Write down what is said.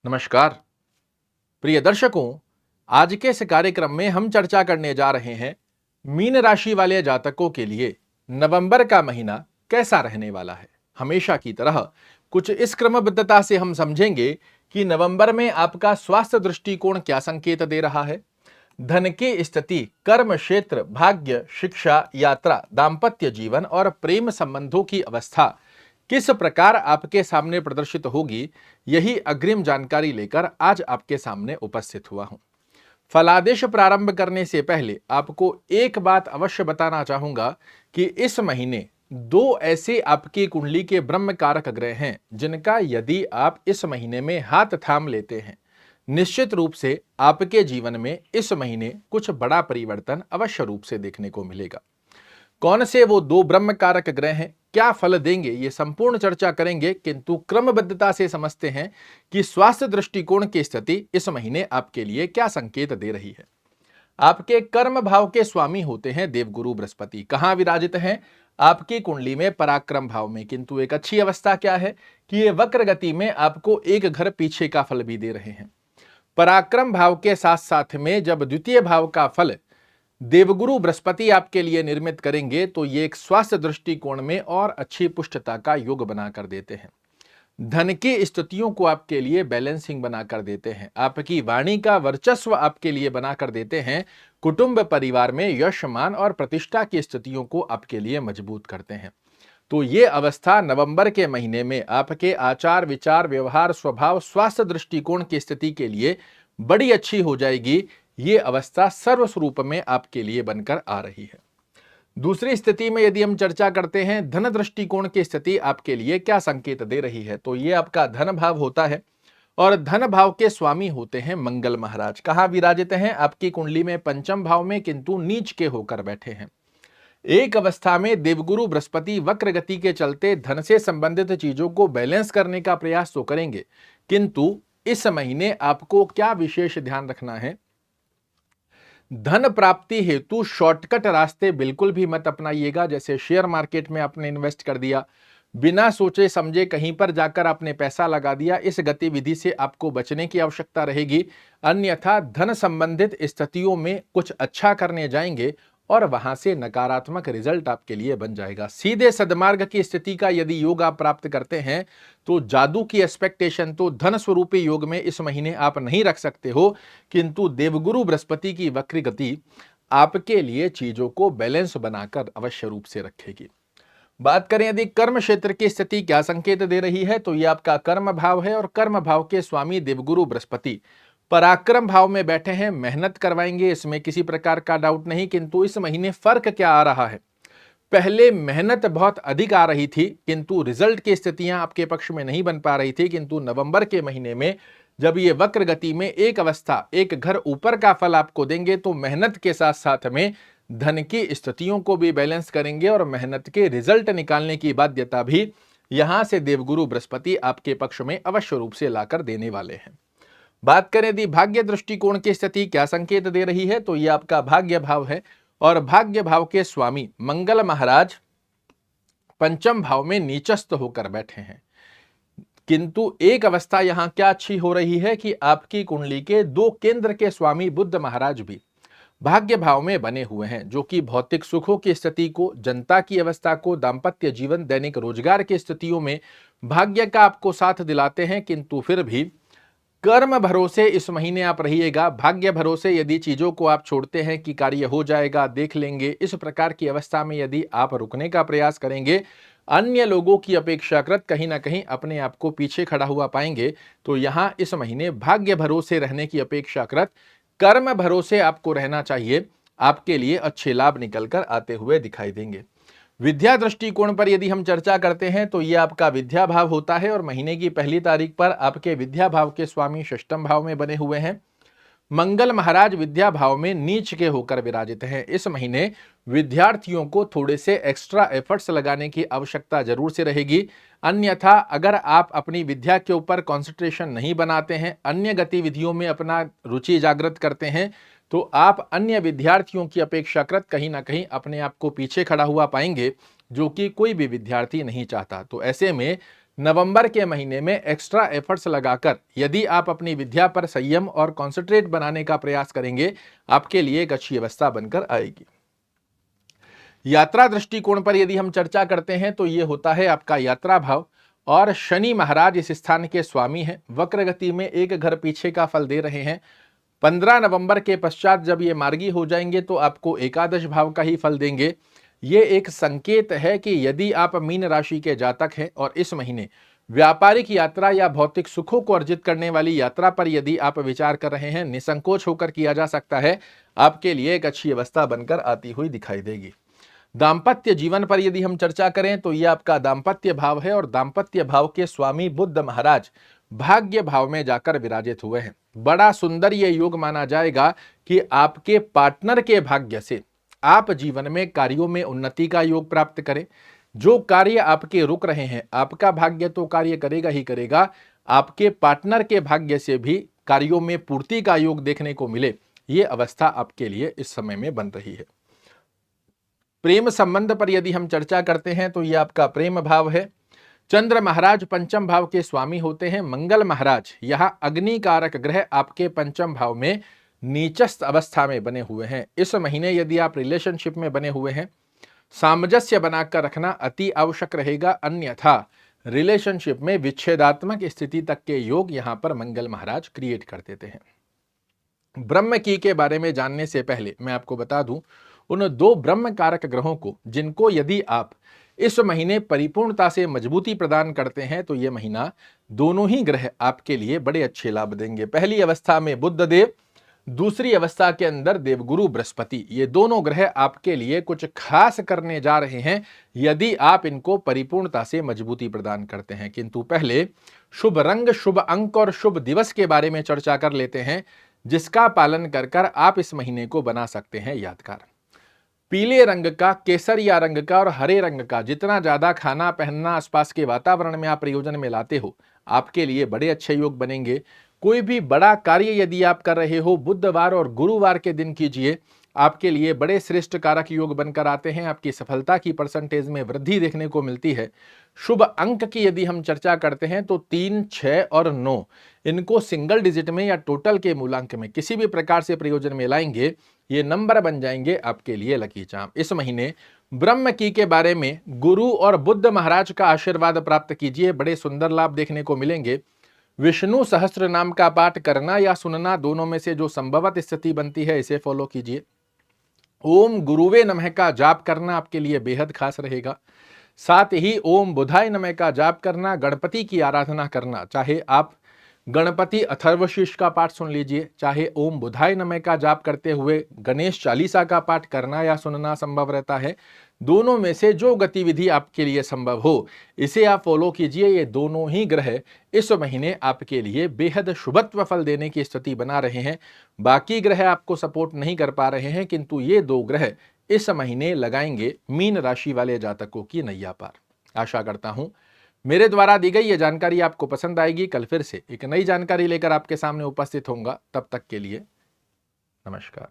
नमस्कार प्रिय दर्शकों, आज के इस कार्यक्रम में हम चर्चा करने जा रहे हैं मीन राशि वाले जातकों के लिए नवंबर का महीना कैसा रहने वाला है। हमेशा की तरह कुछ इस क्रमबद्धता से हम समझेंगे कि नवंबर में आपका स्वास्थ्य दृष्टिकोण क्या संकेत दे रहा है, धन की स्थिति, कर्म क्षेत्र, भाग्य, शिक्षा, यात्रा, दाम्पत्य जीवन और प्रेम संबंधों की अवस्था किस प्रकार आपके सामने प्रदर्शित होगी, यही अग्रिम जानकारी लेकर आज आपके सामने उपस्थित हुआ हूं। फलादेश प्रारंभ करने से पहले आपको एक बात अवश्य बताना चाहूंगा कि इस महीने दो ऐसे आपकी कुंडली के ब्रह्म कारक ग्रह हैं जिनका यदि आप इस महीने में हाथ थाम लेते हैं, निश्चित रूप से आपके जीवन में इस महीने कुछ बड़ा परिवर्तन अवश्य रूप से देखने को मिलेगा। कौन से वो दो ब्रह्म कारक ग्रह हैं, क्या फल देंगे, ये संपूर्ण चर्चा करेंगे, किंतु क्रमबद्धता से समझते हैं कि स्वास्थ्य दृष्टिकोण की स्थिति इस महीने आपके लिए क्या संकेत दे रही है। आपके कर्म भाव के स्वामी होते हैं देवगुरु बृहस्पति। कहां विराजित हैं? आपकी कुंडली में पराक्रम भाव में। किंतु एक अच्छी अवस्था क्या है कि ये वक्र गति में आपको एक घर पीछे का फल भी दे रहे हैं। पराक्रम भाव के साथ साथ में जब द्वितीय भाव का फल देवगुरु बृहस्पति आपके लिए निर्मित करेंगे तो ये एक स्वास्थ्य दृष्टिकोण में और अच्छी पुष्टता का योग बनाकर देते हैं। धन की स्थितियों को आपके लिए बैलेंसिंग बनाकर देते हैं। आपकी वाणी का वर्चस्व आपके लिए बनाकर देते हैं। कुटुंब परिवार में यश, मान और प्रतिष्ठा की स्थितियों को आपके लिए मजबूत करते हैं। तो ये अवस्था नवंबर के महीने में आपके आचार, विचार, व्यवहार, स्वभाव, स्वास्थ्य दृष्टिकोण की स्थिति के लिए बड़ी अच्छी हो जाएगी। ये अवस्था सर्वस्वरूप में आपके लिए बनकर आ रही है। दूसरी स्थिति में यदि हम चर्चा करते हैं धन दृष्टिकोण की स्थिति आपके लिए क्या संकेत दे रही है, तो ये आपका धन भाव होता है और धन भाव के स्वामी होते हैं मंगल महाराज। कहां विराजित हैं? आपकी कुंडली में पंचम भाव में, किंतु नीच के होकर बैठे हैं। एक अवस्था में देवगुरु बृहस्पति वक्र गति के चलते धन से संबंधित चीजों को बैलेंस करने का प्रयास तो करेंगे, किंतु इस महीने आपको क्या विशेष ध्यान रखना है, धन प्राप्ति हेतु शॉर्टकट रास्ते बिल्कुल भी मत अपनाइएगा। जैसे शेयर मार्केट में आपने इन्वेस्ट कर दिया, बिना सोचे समझे कहीं पर जाकर आपने पैसा लगा दिया, इस गतिविधि से आपको बचने की आवश्यकता रहेगी। अन्यथा धन संबंधित स्थितियों में कुछ अच्छा करने जाएंगे और वहां से नकारात्मक रिजल्ट आपके लिए बन जाएगा। सीधे सदमार्ग की स्थिति का यदि योग आप प्राप्त करते हैं तो जादू की एक्सपेक्टेशन तो धन स्वरूपी योग में इस महीने आप नहीं रख सकते हो, किंतु देवगुरु बृहस्पति की वक्र गति आपके लिए चीजों को बैलेंस बनाकर अवश्य रूप से रखेगी। बात करें यदि कर्म क्षेत्र की स्थिति क्या संकेत दे रही है, तो यह आपका कर्म भाव है और कर्म भाव के स्वामी देवगुरु बृहस्पति पराक्रम भाव में बैठे हैं। मेहनत करवाएंगे, इसमें किसी प्रकार का डाउट नहीं, किंतु इस महीने फर्क क्या आ रहा है, पहले मेहनत बहुत अधिक आ रही थी किंतु रिजल्ट की स्थितियां आपके पक्ष में नहीं बन पा रही थी। किंतु नवंबर के महीने में जब ये वक्र गति में एक अवस्था, एक घर ऊपर का फल आपको देंगे तो मेहनत के साथ साथ में धन की स्थितियों को भी बैलेंस करेंगे और मेहनत के रिजल्ट निकालने की बाध्यता भी यहां से देवगुरु बृहस्पति आपके पक्ष में अवश्य रूप से लाकर देने वाले हैं। बात करें यदि भाग्य दृष्टिकोण की स्थिति क्या संकेत दे रही है, तो यह आपका भाग्य भाव है और भाग्य भाव के स्वामी मंगल महाराज पंचम भाव में नीचस्थ होकर बैठे हैं। किंतु एक अवस्था यहां क्या अच्छी हो रही है कि आपकी कुंडली के दो केंद्र के स्वामी बुध महाराज भी भाग्य भाव में बने हुए हैं, जो कि भौतिक सुखों की स्थिति को, जनता की अवस्था को, दाम्पत्य जीवन, दैनिक रोजगार की स्थितियों में भाग्य का आपको साथ दिलाते हैं। किंतु फिर भी कर्म भरोसे इस महीने आप रहिएगा। भाग्य भरोसे यदि चीजों को आप छोड़ते हैं कि कार्य हो जाएगा, देख लेंगे, इस प्रकार की अवस्था में यदि आप रुकने का प्रयास करेंगे, अन्य लोगों की अपेक्षाकृत कहीं ना कहीं अपने आप को पीछे खड़ा हुआ पाएंगे। तो यहां इस महीने भाग्य भरोसे रहने की अपेक्षाकृत कर्म भरोसे आपको रहना चाहिए। आपके लिए अच्छे लाभ निकलकर आते हुए दिखाई देंगे। विद्या दृष्टिकोण पर यदि हम चर्चा करते हैं तो यह आपका विद्या भाव होता है और महीने की पहली तारीख पर आपके विद्या भाव के स्वामी षष्ठम भाव में बने हुए हैं। मंगल महाराज विद्या भाव में नीच के होकर विराजित हैं। इस महीने विद्यार्थियों को थोड़े से एक्स्ट्रा एफर्ट्स लगाने की आवश्यकता जरूर से रहेगी। अन्यथा अगर आप अपनी विद्या के ऊपर कॉन्सेंट्रेशन नहीं बनाते हैं, अन्य गतिविधियों में अपना रुचि जागृत करते हैं, तो आप अन्य विद्यार्थियों की अपेक्षाकृत कहीं ना कहीं अपने आप को पीछे खड़ा हुआ पाएंगे, जो कि कोई भी विद्यार्थी नहीं चाहता। तो ऐसे में नवंबर के महीने में एक्स्ट्रा एफर्ट्स लगाकर यदि आप अपनी विद्या पर संयम और कॉन्सेंट्रेट बनाने का प्रयास करेंगे, आपके लिए एक अच्छी अवस्था बनकर आएगी। यात्रा दृष्टिकोण पर यदि हम चर्चा करते हैं तो ये होता है आपका यात्रा भाव, और शनि महाराज इस स्थान के स्वामी हैं। वक्र गति में एक घर पीछे का फल दे रहे हैं। 15 नवंबर के पश्चात जब ये मार्गी हो जाएंगे तो आपको एकादश भाव का ही फल देंगे। ये एक संकेत है कि यदि आप मीन राशि के जातक हैं और इस महीने व्यापारिक यात्रा या भौतिक सुखों को अर्जित करने वाली यात्रा पर यदि आप विचार कर रहे हैं, निसंकोच होकर किया जा सकता है। आपके लिए एक अच्छी अवस्था बनकर आती हुई दिखाई देगी। दाम्पत्य जीवन पर यदि हम चर्चा करें तो यह आपका दाम्पत्य भाव है, और दाम्पत्य भाव के स्वामी बुध महाराज भाग्य भाव में जाकर विराजित हुए हैं। बड़ा सुंदर यह योग माना जाएगा कि आपके पार्टनर के भाग्य से आप जीवन में कार्यों में उन्नति का योग प्राप्त करें। जो कार्य आपके रुक रहे हैं, आपका भाग्य तो कार्य करेगा ही करेगा, आपके पार्टनर के भाग्य से भी कार्यों में पूर्ति का योग देखने को मिले, ये अवस्था आपके लिए इस समय में बन रही है। प्रेम संबंध पर यदि हम चर्चा करते हैं तो यह आपका प्रेम भाव है। चंद्र महाराज पंचम भाव के स्वामी होते हैं। मंगल महाराज यहां अग्नि कारक ग्रह आपके पंचम भाव में नीचस्थ अवस्था में बने हुए हैं। इस महीने यदि आप रिलेशनशिप में बने हुए हैं, सामंजस्य बनाकर रखना अति आवश्यक रहेगा, अन्यथा रिलेशनशिप में विच्छेदात्मक स्थिति तक के योग यहां पर मंगल महाराज क्रिएट कर देते हैं। ब्रह्म की के बारे में जानने से पहले मैं आपको बता दूं, उन दो ब्रह्म कारक ग्रहों को जिनको यदि आप इस महीने परिपूर्णता से मजबूती प्रदान करते हैं तो यह महीना दोनों ही ग्रह आपके लिए बड़े अच्छे लाभ देंगे। पहली अवस्था में बुध देव, दूसरी अवस्था के अंदर देवगुरु बृहस्पति, ये दोनों ग्रह आपके लिए कुछ खास करने जा रहे हैं यदि आप इनको परिपूर्णता से मजबूती प्रदान करते हैं। किंतु पहले शुभ रंग, शुभ अंक और शुभ दिवस के बारे में चर्चा कर लेते हैं, जिसका पालन कर कर आप इस महीने को बना सकते हैं यादगार। पीले रंग का, केसरिया रंग का और हरे रंग का जितना ज्यादा खाना पहनना आसपास के वातावरण में आप प्रयोजन में लाते हो, आपके लिए बड़े अच्छे योग बनेंगे। कोई भी बड़ा कार्य यदि आप कर रहे हो, बुधवार और गुरुवार के दिन कीजिए, आपके लिए बड़े श्रेष्ठ कारक योग बनकर आते हैं। आपकी सफलता की परसेंटेज में वृद्धि देखने को मिलती है। शुभ अंक की यदि हम चर्चा करते हैं तो 3, 6 और 9, इनको सिंगल डिजिट में या टोटल के मूलांक में किसी भी प्रकार से प्रयोजन में लाएंगे, ये नंबर बन जाएंगे आपके लिए लकी चार्म। इस महीने ब्रह्म की के बारे में गुरु और बुद्ध महाराज का आशीर्वाद प्राप्त कीजिए, बड़े सुंदर लाभ देखने को मिलेंगे। विष्णु सहस्त्र नाम का पाठ करना या सुनना, दोनों में से जो संभवत स्थिति बनती है इसे फॉलो कीजिए। ओम गुरुवे नमः का जाप करना आपके लिए बेहद खास रहेगा। साथ ही ओम बुधाय नमः का जाप करना, गणपति की आराधना करना, चाहे आप गणपति अथर्वशीर्ष का पाठ सुन लीजिए, चाहे ओम बुधाय नमः का जाप करते हुए गणेश चालीसा का पाठ करना या सुनना संभव रहता है। दोनों में से जो गतिविधि आपके लिए संभव हो, इसे आप फॉलो कीजिए। ये दोनों ही ग्रह इस महीने आपके लिए बेहद शुभत्व फल देने की स्थिति बना रहे हैं। बाकी ग्रह आपको सपोर्ट नहीं कर पा रहे हैं, किंतु ये दो ग्रह इस महीने लगाएंगे मीन राशि वाले जातकों की नैया पार। आशा करता हूं मेरे द्वारा दी गई ये जानकारी आपको पसंद आएगी। कल फिर से एक नई जानकारी लेकर आपके सामने उपस्थित होऊंगा। तब तक के लिए नमस्कार।